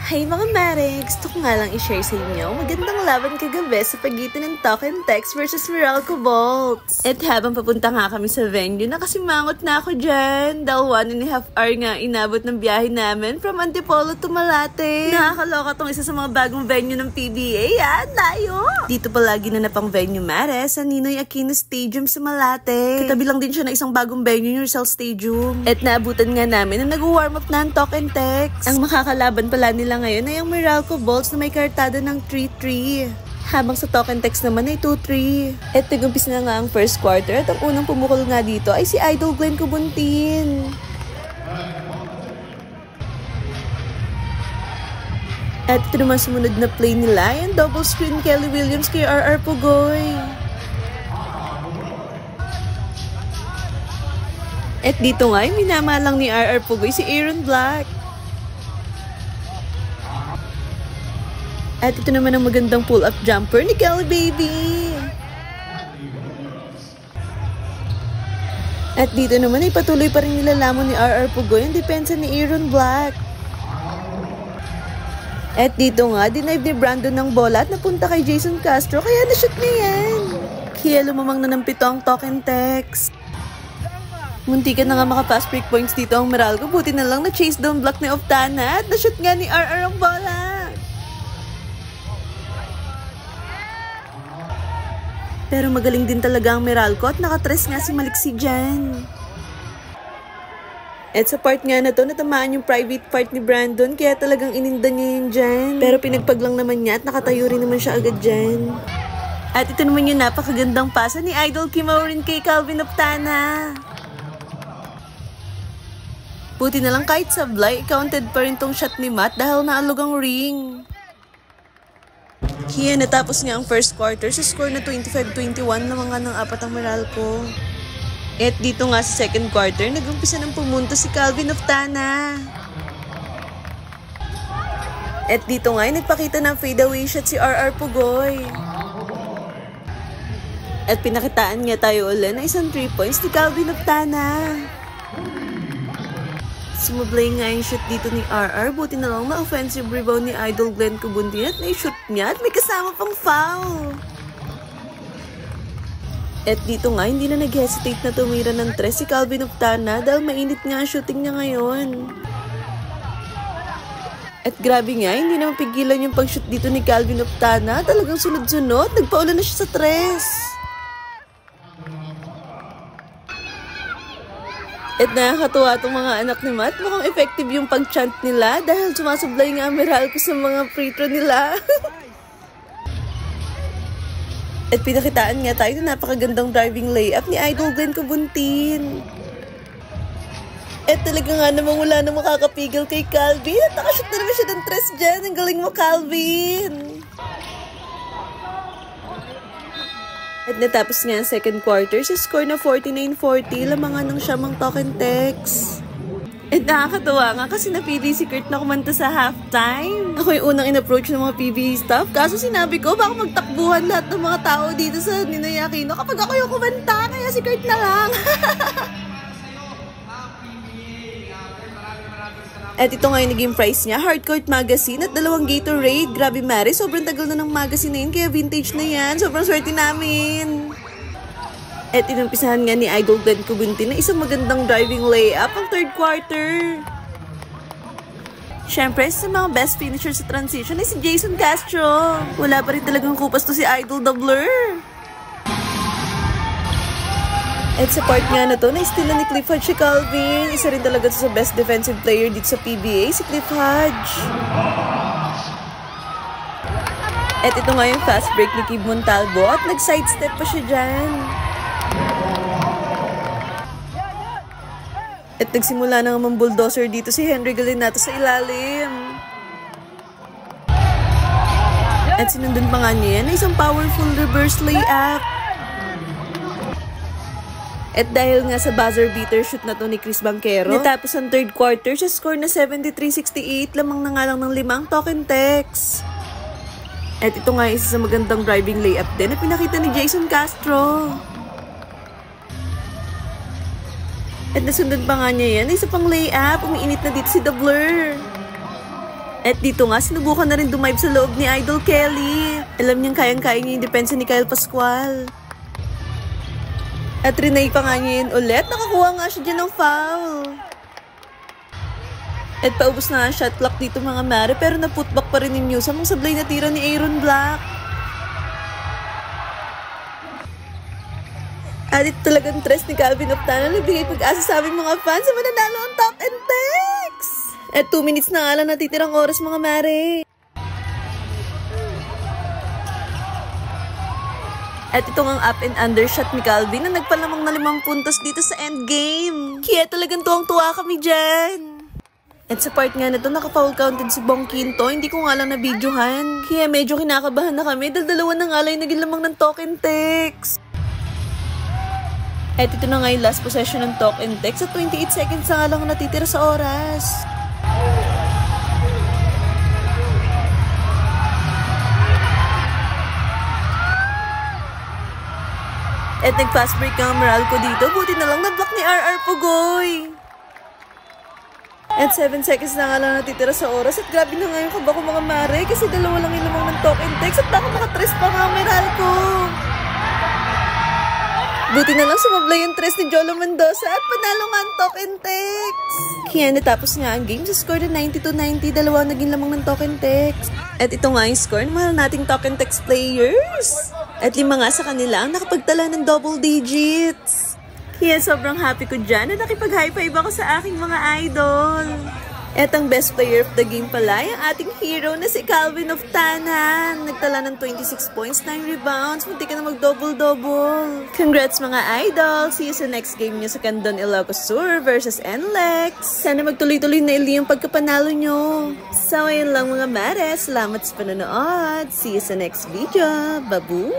Hey mga Mare! Gusto ko nga lang i-share sa inyo magandang laban kagabi sa pagitan ng Token Tex versus Meralco Bolts. At habang papunta nga kami sa venue, nakasimangot na ako dyan. Dahil 1.5 hour nga inabot ng biyahe namin from Antipolo to Malate. Nakakaloka tong isa sa mga bagong venue ng PBA. Layo! Dito palagi na napang venue Mare sa Ninoy Aquino Stadium sa Malate. Katabi lang din siya na isang bagong venue, yung Rizal Stadium. At naabutan nga namin na nag-warm up na ang Token Tex. Ang makakalaban pala nila ngayon ay ang Meralco Bolts na may kartada ng 3-3. Habang sa Token Tex naman ay 2-3. At nag-umpis na nga ang first quarter at ang unang pumukol nga dito ay si Idol Glenn Cubuntin. At ito naman sumunod na play nila yung double screen Kelly Williams kay RR Pugoy. At dito nga ay minamalang ni RR Pugoy si Aaron Black. At ito naman ang magandang pull-up jumper ni Kelly Baby. At dito naman ay patuloy pa rin nilalamon ni RR Pugoy ang depensa ni Aaron Black. At dito nga, dinive ni Brandon ng bola at napunta kay Jason Castro kaya na-shoot niya yan. Kaya lumamang na ng 7 ang Token Tex. Muntikan na nga maka-fast break points dito ang Meralco. Buti na lang na-chase down block ni Oftana at na-shoot nga ni RR ang bola. Pero magaling din talaga ang Meralco at nakatres nga si Maliksi dyan. At sa part nga na to, natamaan yung private part ni Brandon kaya talagang ininda niya yun dyan. Pero pinagpaglang naman niya at nakatayo rin naman siya agad dyan. At ito naman yung napakagandang pasa ni Idol Kimau rin kay Calvin Oftana. Buti na lang kahit sablay, counted pa rin tong shot ni Matt dahil naalog ang ring. Kaya natapos nga ang first quarter sa score na 25-21 naman nga ng 4 ang Meralco. At dito nga sa second quarter, nag-umpisa ng pumunto si Calvin Oftana. At dito nga ay nagpakita ng fadeaway shot si RR Pugoy. At pinakitaan nga tayo ulit na isang 3 points ni Calvin Oftana. Sumablay nga yung shoot dito ni RR. Buti na lang na offensive rebound ni Idol Glenn Cubuntin at na-shoot niya at may kasama pang foul. At dito nga, hindi na nag-hesitate na tumira ng 3 si Calvin Oftana dahil mainit nga ang shooting niya ngayon. At grabe nga, hindi na mapigilan yung pag-shoot dito ni Calvin Oftana. Talagang sunod-sunod, nagpaulan na siya sa 3. At nakakatuwa itong mga anak ni Matt. Mukhang effective yung pag-chant nila dahil sumasablay nga ang Meralco sa mga free throw nila. At pinakitaan nga tayo na napakagandang driving layup ni Idol Glenn Cubuntin. At talaga nga namang wala na makakapigil kay Calvin. At nakashoot na naman siya ng 3 dyan. Ang galing mo, Calvin! At natapos nga ang second quarter sa score na 49-40, lamangan ng siyamang Token Tex. At nakakatawa nga kasi napili si Kurt na kumanta sa halftime. Ako yung unang in-approach ng mga PBA staff. Kaso sinabi ko, baka magtakbuhan lahat ng mga tao dito sa Ninoy Aquino kapag ako yung kumanta. Kaya si Kurt na lang. At ito nga yung naging price niya, Hardcourt Magazine at 2 Gatorade. Grabe Mare, sobrang tagal na ng magazine na yun, kaya vintage na yan. Sobrang swerte namin. At inumpisahan nga ni Idol Glenn Cubuntin na isang magandang driving layup ang third quarter. Siyempre, sa mga best finisher sa transition ay si Jason Castro. Wala pa rin talagang kupas to si Idol Doubler. At sa part nga na to, na-steal na ni Cliff Hodge si Calvin. Isa rin talaga sa best defensive player dito sa PBA, si Cliff Hodge. At ito nga yung fast break ni Kib Montalvo at nag-sidestep pa siya dyan. At nagsimula na naman bulldozer dito si Henry Galinato sa ilalim. At sinundan pa nga niya yan na isang powerful reverse layup. At dahil nga sa buzzer beater shoot na to ni Chris Banquero, natapos ang third quarter sa score na 73-68, lamang na nga lang ng 5 ang Token Tex. At ito nga isa sa magandang driving layup din na pinakita ni Jason Castro. At nasundan pa nga niya yan, isa pang layup, umiinit na dito si Doubler. At dito nga, sinubukan na rin dumive sa loob ni Idol Kelly. Alam niyang kayang-kaya niya yung depensa ni Kyle Pascual. At Renee pa nga niya yun ulit. Nakakuha nga siya dyan ng foul. At paubos na ang shot clock dito mga mare, pero na-putback pa rin ni Newsome ang sablay na tira ni Aaron Black. At ito talagang tres ni Calvin Oftana na nagbigay pag-asa sa aming mga fans sa mananalo ang Talk and Text. At 2 minutes na nga lang natitirang oras mga mare. At ito ang up and under shot ni Calvin na nagpalamang na 5 puntos dito sa endgame. Kaya talagang tuwang-tuwa kami dyan. At sa part nga na ito, naka-foul counted si Bong Quinto, hindi ko nga lang na-videohan. Kaya medyo kinakabahan na kami dahil dalawa na nga lang naging lamang ng Talk and Text. At ito na nga yung last possession ng Talk and Text at 28 seconds na nga lang natitira sa oras. At nag-fast break ang Meralco dito. Buti na lang na-block ni RR Pugoy. At 7 seconds na nga lang natitira sa oras. At grabe na nga yung kaba ko mga mare. Kasi dalawa lang yung lamang ng Talk and Text. At baka makatres pa nga ang Meralco. Buti na lang sumablay yung tres ni Jolo Mendoza. At panalo nga ang Talk and Text. Kaya natapos nga ang game sa score na 90-90. Dalawa naging lamang ng Talk and Text. At ito nga yung score ng mahal nating Talk and Text players. At 5 nga sa kanila ang nakapagtala ng double digits. Kaya sobrang happy ko dyan na nakipag-high five ako sa aking mga idol. At ang best player of the game pala, yung ating hero na si Calvin Oftana. Nagtala ng 26 points, 9 rebounds. Munti ka na mag-double-double. Congrats mga idol! See you sa next game nyo sa Candon Ilocos Sur versus NLEX. Sana magtuloy-tuloy na ili yung pagkapanalo nyo. So, ayun lang mga mare. Salamat sa panonood. See you sa next video. Babu!